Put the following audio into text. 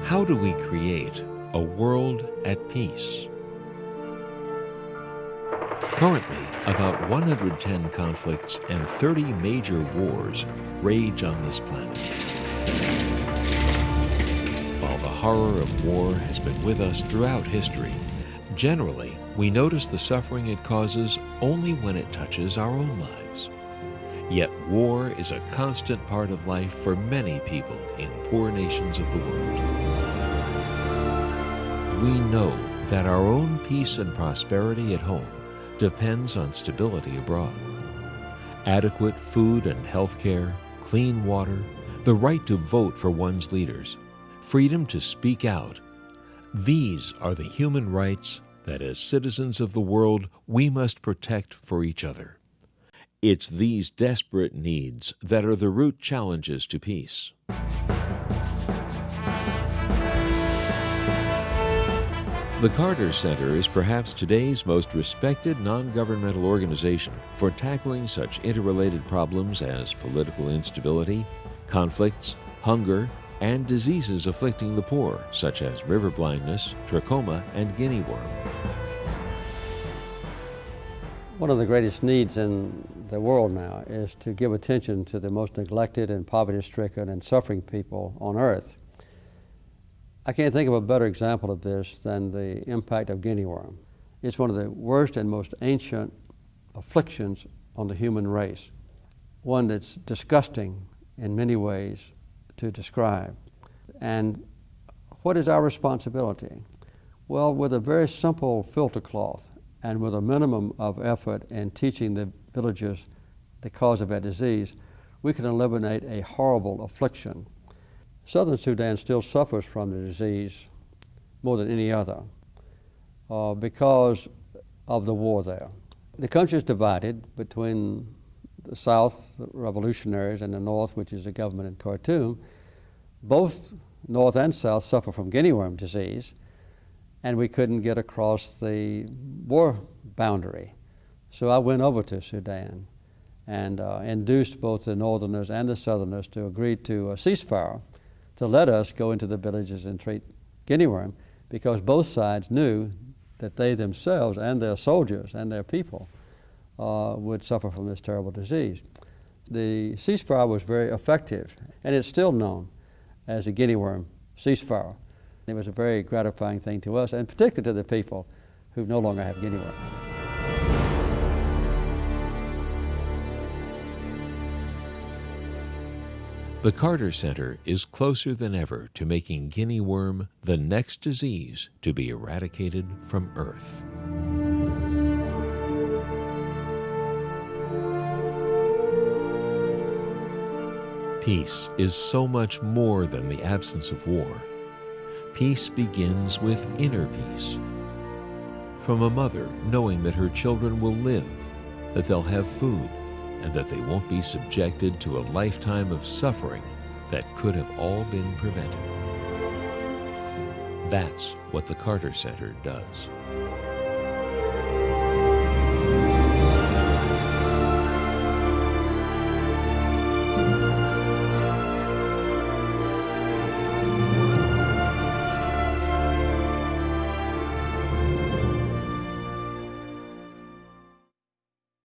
How do we create a world at peace? Currently, about 110 conflicts and 30 major wars rage on this planet. While the horror of war has been with us throughout history, generally, we notice the suffering it causes only when it touches our own lives. Yet war is a constant part of life for many people in poor nations of the world. We know that our own peace and prosperity at home depends on stability abroad. Adequate food and health care, clean water, the right to vote for one's leaders, freedom to speak out. These are the human rights that as citizens of the world we must protect for each other. It's these desperate needs that are the root challenges to peace. The Carter Center is perhaps today's most respected non-governmental organization for tackling such interrelated problems as political instability, conflicts, hunger, and diseases afflicting the poor, such as river blindness, trachoma, and guinea worm. One of the greatest needs in the world now is to give attention to the most neglected and poverty-stricken and suffering people on earth. I can't think of a better example of this than the impact of guinea worm. It's one of the worst and most ancient afflictions on the human race, one that's disgusting in many ways to describe. And what is our responsibility? Well, with a very simple filter cloth and with a minimum of effort in teaching the villagers the cause of that disease, we can eliminate a horrible affliction. Southern Sudan still suffers from the disease more than any other because of the war there. The country is divided between the South, the revolutionaries, and the North, which is the government in Khartoum. Both North and South suffer from guinea worm disease, and we couldn't get across the war boundary. So I went over to Sudan and induced both the Northerners and the Southerners to agree to a ceasefire to let us go into the villages and treat guinea worm, because both sides knew that they themselves and their soldiers and their people would suffer from this terrible disease. The ceasefire was very effective, and it's still known as the guinea worm ceasefire. It was a very gratifying thing to us, and particularly to the people who no longer have guinea worm. The Carter Center is closer than ever to making guinea worm the next disease to be eradicated from Earth. Peace is so much more than the absence of war. Peace begins with inner peace. From a mother knowing that her children will live, that they'll have food, and that they won't be subjected to a lifetime of suffering that could have all been prevented. That's what the Carter Center does.